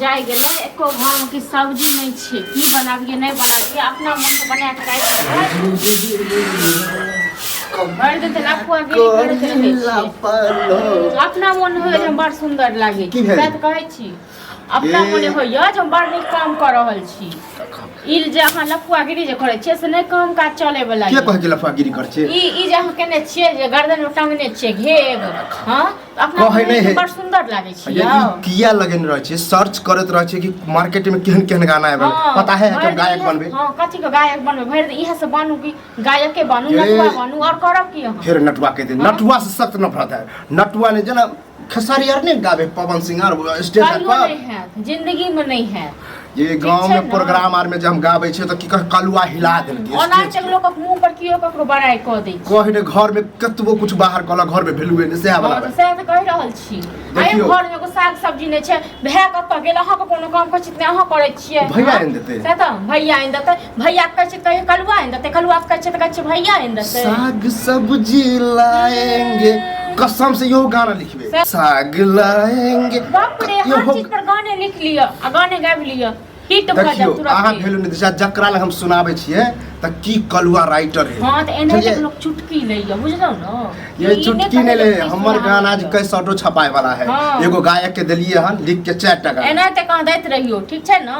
जाए गेल एको घर की सब्जी नहीं छे की बनाबिए नहीं बनाबिए अपना मन से बना के राख भर दिन तक लपुआ गिरी करते रहे अपना मन होय हम बड़ सुंदर लागे शायद कहै छी अपना मन होय हम बड़ नीक काम कर रहल छी इल जे अहाँ लफुआगिरी जे करे छियै से नहीं काम काज चले वाला के कह के लफुआगिरी कर छै ई जे अहाँ केने छियै जे गर्दन में टांगने छियै घेब हां अपना बड़ सुंदर लागे छै ये किया लगन रह छै सर्च करत रह छै कि मार्केट में केहन केहन गाना आबे पता है कि गायक बनबे हां कथि के गायक बनबे भर इहे से बनू कि गायक के बनू नटुआ बनू और करब की अहाँ फिर नटुआ के दे नटुआ से सख्त नफरत है नटुआ ने जना खेसारी यार नहीं गावे पवन सिंह और स्टेज पर नहीं है जिंदगी में नहीं है ये गांव में प्रोग्राम आर में जब हम गावे छे तो की कह कलुआ हिला देल के ओना चक लोग के मुंह पर कियो ककरो बड़ाई क दै कह दे घर में कतबो कुछ बाहर कला घर में भेलुए ने से वाला से त कह रहल छी आई घर में को साग सब्जी नै छै भै कत गेल अहाँ के कोनो काम कर छित अहाँ करे छियै भैया आइन देते से त भैया आइन देते भैया कह छित कहियो कलुआ आइन देते कलुआ कह छित कह छै भैया आइन देते साग सब्जी लाएंगे कसम से यो गाना लिखबे साग लाएंगे बाप रे हर चीज पर गाने लिख लिया आ गाने गाबि लिया हिट भ जाय तुरंत अहाँ भेलु ने दिशा जकरा ल हम सुनाबे छियै त की कलुआ राइटर है हां त एने के लोग चुटकी लइया बुझलौ न ये चुटकी ने ले हमर गाना जे कै सटो छपाए वाला है एगो गायक के देलिए हन लिख के 4 टका एना त कहां दैत रहियो ठीक छै न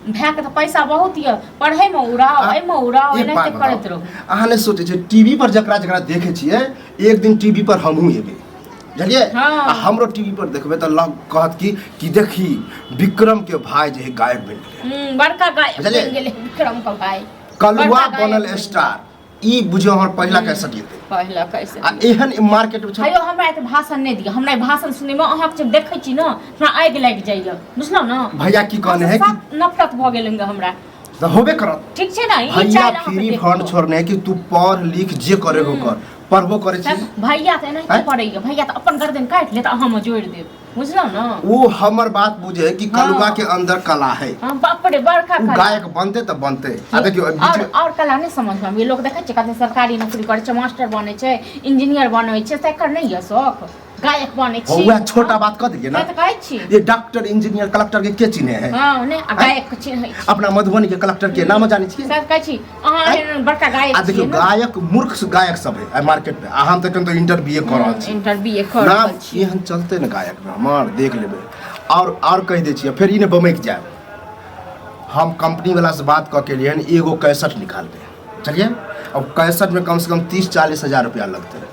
भै के त पैसा बहुत य पढ़ै में उड़ाओ ए में उड़ाओ एना त करत रहू अहाँ ने सोचे छै टीवी पर जकरा जकरा देखे छियै एक दिन टीवी पर हमहू एबे जलिए हमरो टीवी पर देखबे त लग कहत कि देखी विक्रम के भाई जे गायक बन गेले बड़का गायक बन गेले विक्रम का भाई कलुआ बनल स्टार ई बुझियो हमर पहिला कैसेट येते पहिला कैसेट आ एहन मार्केट में हेयो हमरा त भाषण नै दिय हमरा भाषण सुने में अहाँ जब देखै छी न हमरा आगि लाग जाइया बुझलौ न भैया की कहने है कि नफरत भ गेल हमरा त होबे करत ठीक छै न ई भैया फ्री फंड छोड़ने कि तू पढ़ लिख जे करे हो कर पढ़बो करे छी भैया त एना पढ़ैया भैया त अपन गर्दन काट ले त अहाँ में जोड़ देब बुझलौ न वो हमर बात बुझे कि कलुआ के अंदर कला है हां बाप रे बड़का कला गायक बनते त बनते आ देखियो और कला नै समझ में ये लोग देखै छै कते सरकारी नौकरी करे छै मास्टर बनै छै इंजीनियर बनै छै तकर नै य शौक गायक बनै छी हुआ छोटा बात कह दिए ना त कहै छी ये डॉक्टर इंजीनियर कलेक्टर के चिन्हे है हां नै गायक के चिन्हे अपना मधुबनी के कलेक्टर के नाम जानै छी सब कहै छी अहाँ बड़का गायक छी आ देखियो गायक मूर्ख गायक सब है मार्केट में हम त कन तो इंटरव्यू कर रहल छी इंटरव्यू कर रहल छी एहन चलते न गायक में हमर देख लेबे और कह दे छी फिर इने बमैक जाए हम कंपनी वाला से बात क के लिए एगो कैसेट निकालबे चलिए अब कैसेट में कम से कम 30-40 हजार रुपया लगते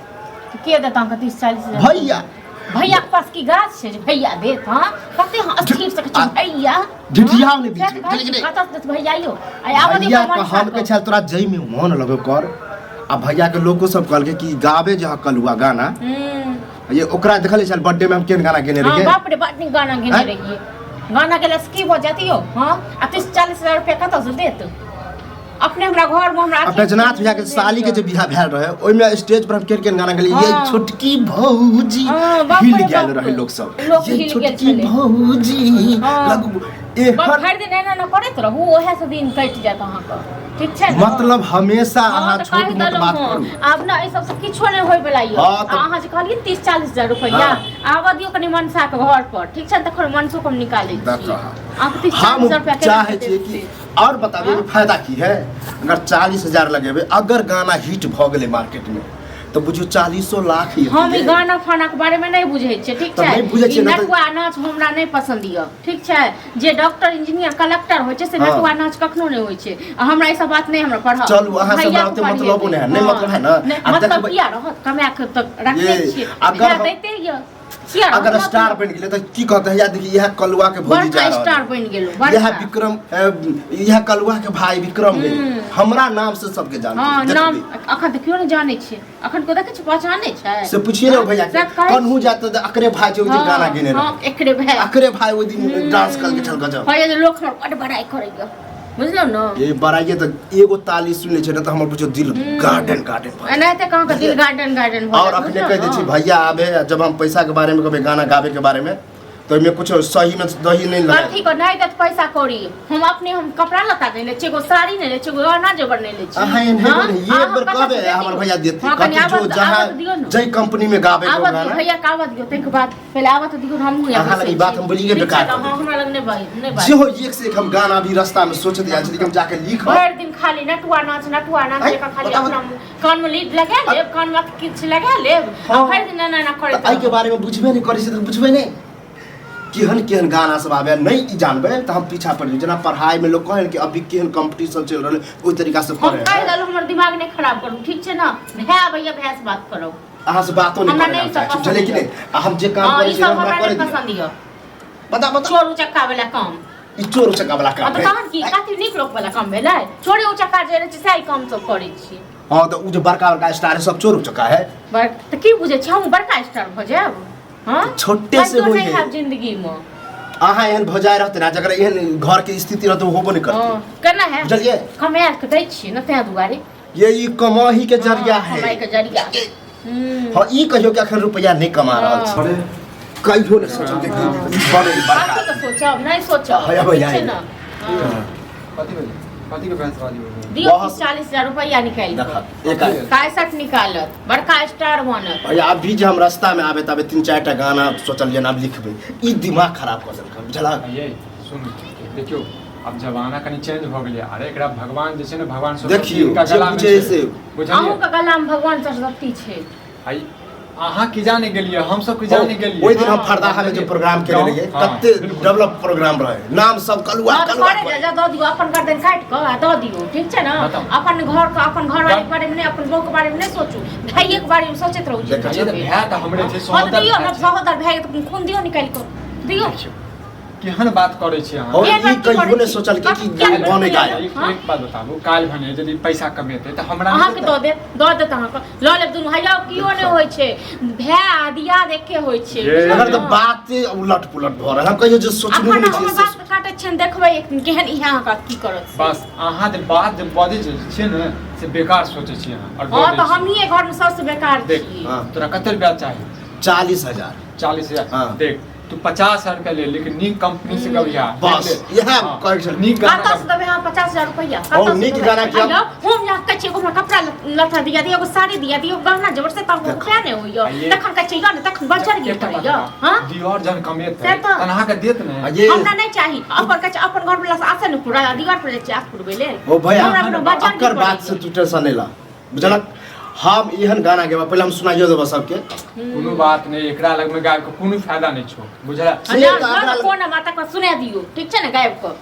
के देता का 30-40 हजार भैया भैया के पास की गाछ छै भैया देत हां कते अस्थिर से कहै भैया ढिठिया ने बीच में चले कत देत भैया यो आ आवदी भैया हम के छल तोरा जई में मन लगो कर आ भैया के लोगो सब कहल के कि गावे जे कलुआ गाना ये ओकरा देखले छल बर्थडे में हम केन गाना गेने रहिए हां बाप रे बड़ गाना गेने रहिए गाना के लस्की हो जाती हो हां आ 30-40 हजार रुपया कत से देत अपने हमरा घर में हमरा बैजनाथ भैया के साली के जे बियाह भेल रहे ओइ में स्टेज पर हम केन गाना गेलिए ये छोटकी भौजी हिल गेल रहे लोग सब ये छोटकी भौजी लगू हर दिन एना न करत रहू ओहे से दिन कट जात अहाँ का ठीक छै मतलब हमेशा अहाँ छोट मोट बात करू अब ना ई सब से किछो नै होय बला यो अहाँ जे कहलिए 30-40 हजार रुपया आवा दियो कनी मनसा के घर पर ठीक छै तखन मनसो को निकाले छी आप 30-40 रुपया के चाहे छी कि और बताबे फायदा की है अगर 40 हजार लगेबे अगर गाना हिट भ गेले मार्केट में तो बुझियो 40 लाख ही हम ई गाना फाना के बारे में नहीं बुझै छै ठीक छै ई नटुआ नाच हमरा नहीं पसंद य ठीक छै जे डॉक्टर इंजीनियर कलेक्टर होय छै से नटुआ नाच कखनो नहीं होय छै हमरा ऐसा बात नहीं हमरा पढ़ा चलू अहाँ सब बाते मतलब नहीं मतलब है ना मतलब किया रहत कमा के तक रखले छी अगर दैते य अगर स्टार बन गेले त की कहत है या देखि यह कलुआ के भौजी जा स्टार बन गेलो यह विक्रम यह कलुआ के भाई विक्रम है हमरा नाम से सबके जानते हां नाम अखन त क्यों नहीं जाने छै अखन को देखे छै पहचाने छै से पूछिए ना भैया कन्हू जात त अकरे भाई जो दिन गाना गिने हां एकरे भाई वो दिन डांस करके चल गजब भैया जे लोग बड़ बड़ाई करैया बुझलो न ये बड़ाइए त एगो ताली सुने छै त हमर पूछो दिल गार्डन एनाते कहां के दिल गार्डन और अपने कह दे छी भैया आबे जब हम पैसा के बारे में कहबे गाना गावे के बारे में तो में कुछ सही में दही नहीं लगा ठीक है नहीं देत पैसा कौड़ी हम कपड़ा लता नहीं ले छेगो साड़ी नहीं ले छेगो गहना जेवर नहीं ले छी अहाँ ये बार कहबे हमर भैया देते कथि जो जहां जई कंपनी में गावे को गाना भैया का बात दियो तक बाद पहले आवत दियो हम या अहाँ लगी बात हम बोलिए बेकार हमरा लग नहीं बात जो एक से एक हम गाना भी रास्ता में सोचते आ छी हम जाके लिख हर दिन खाली नटुआ नाच का खाली अपना कान में लीड लगा ले कान में किछ लगा ले हर दिन ना करे आई के बारे में बुझबे नहीं करै छै त बुझबे नहीं केहन गाना सब आवे नहीं जानबे त हम पीछा पड़ जना पढ़ाई में लोग कहन कि अभी केहन कंपटीशन चल रहल ओई तरीका से करे हम कह दलो हमर दिमाग नहीं खराब करू ठीक छै ना भै भैया भैया से बात करो अहाँ से बातो नहीं करे चले कि नहीं हम जे काम करे छी हमरा करे पसंद हियो बता चोरू चक्का वाला काम ई चोरू चक्का वाला काम है तहन की काती निक लोक वाला काम भेलै चोरू चक्का जे छै सही काम सब करै छी हां तो उ जे बड़का स्टार है सब चोरू चक्का है त की बुझे छी हम बड़का स्टार भ जाब हां छोटे से होई है जिंदगी में अहाँ एहन भजाय रहते ना जकर एहन घर के स्थिति रहते होबो नहीं करते करना है बुझलिए कमाय के दै छी न तै दुआरे ये ई कमाही के जरिया है कमाई के जरिया हां ई कहियो कि अखन रुपया नहीं कमा रहल छै कहियो नहीं सोचल कि बड़े बड़का तो सोचब नहीं सोचब है भैया ना कथी के पैसा वाली दियो 40,000 रुपया निकाल एक 61 निकालत बड़का स्टार बनत भैया अभी जे हम रास्ता में आबे तबे 3-4 टा गाना सोचलिए ना लिखबे ई दिमाग खराब कर देलक बुझला ये सुन देखियो अब जमाना कनी चेंज भ गेलै अरे एकरा भगवान जे छै ने भगवान सब देखियो का गला में जे से बुझलिए अहू के गला में भगवान सरस्वती छै आई अहाँ की जाने गेलिए हम सब की जाने गेलिए ओइ दिन हम फरदाहा में जो प्रोग्राम केले रहिए कते डेवलप प्रोग्राम रहे नाम सब कलुआ जा द दियो अपन गर्दन काट के द दियो ठीक छै ना अपन घर का अपन घर वाले के बारे में नहीं अपन बहू के बारे में नहीं सोचू भाई के बारे में सोचत रहू ये भैया त हमरे छै सोहदर दियो ना सहोदर भाई के खून दियो निकाल के दियो केहन बात करै छी अहाँ और ई कहियो ने सोचल कि बने गाय एक बात बताबू काल भने यदि पैसा कमेते त हमरा अहाँ के द देत अहाँ के ल ले दुनु हैया कियो ने होय छै भै आदिया देखे होय छै अगर त बात उलट पुलट भ रहल हम कहियो जे सोचबे नहीं छी बात काटै छै देखबै एक दिन केहन इहा का की करत बस अहाँ जे बात जे बजै छै ने से बेकार सोचै छी अहाँ हां त हमही घर में सबसे बेकार छी तोरा कते रुपया चाही 40,000 40,000 देख तू 50,000 रुपया ले लेकिन नीक कंपनी से गविया बस यह कहै छै नीक गाना कतऽ से देबै 50,000 रुपया और नीक गाना के हम यहाँ कहै छी एगो कपड़ा लता दिया दियो एगो साड़ी दिया दियो गहना जेवर से तब क्या ने होइयो तखन कहै छी न तखन बजार गिफ्ट होइयो हां दियोर जन कमेत तनहा के देत ने हमरा नहीं चाही अपन कहै छी अपन घर वाला से आसे न पूरा दिगार पर जाय आस पुरबे ले ओ भैया अकर बात से तू टेंशन नहीं ला बुझलक हम एहन गाना गेबा पहले हम सुनाइयो देबो सबके कोनो बात नहीं एकरा लग में गाय के कोनो फायदा नहीं छो बुझला कोन माता को सुना दियो ठीक छै ने गायब को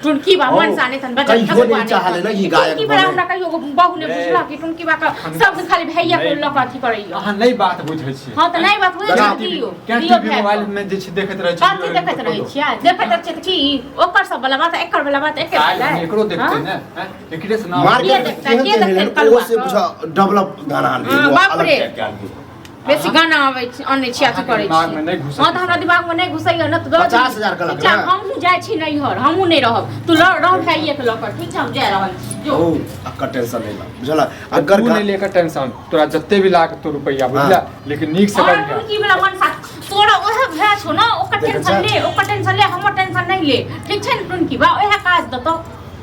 टुनकी बा मन साने तन बजा कहियो नहीं चाहले ना ई गायक टुनकी बा हमरा कहियो बहु ने बुझला कि टुनकी बा का सब खाली भैया को लक अथी करैयो अहाँ नहीं बात बुझै छी हां त नहीं बात बुझै छी दियो दियो मोबाइल में जे छै देखैत रहै छी कथि देखैत रहै छी देखैत रहै छी त की ओकर सब वाला बात एकर वाला बात एके वाला एकरो देखते ने एकरे से नाम मार्केट के वो से बुझा डेवलप गाना अलग बेसी गाना आबै अनै छी अथी करै छी दिमाग में नहीं घुसै हां त हमरा दिमाग में नहीं घुसैया न त 50,000 का लग हमहु जाय छी नहीं हर हमहु नहीं रहब तू रह भाइये के लकर ठीक छै हम जा रहल छी जो ओ अकर टेंशन नहीं ला बुझला अगर नहीं लेकर टेंशन तोरा जत्ते भी लाग तो रुपया बुझला लेकिन नीक से कर और की वाला मन साथ तोरा ओहे भै छौ न ओकर टेंशन ले हमर टेंशन नहीं ले ठीक छै न टुनकी बा ओहे काज दतो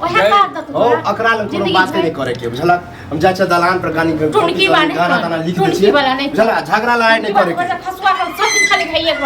ओहे काज दतो ओ अकरा लग कोनो बात नहीं करे के बुझला हम जाय छ दलान पर गाना लिख दै छी बुझला झगड़ा लड़ाई नहीं करे के खसुआ के सब खाली भैये के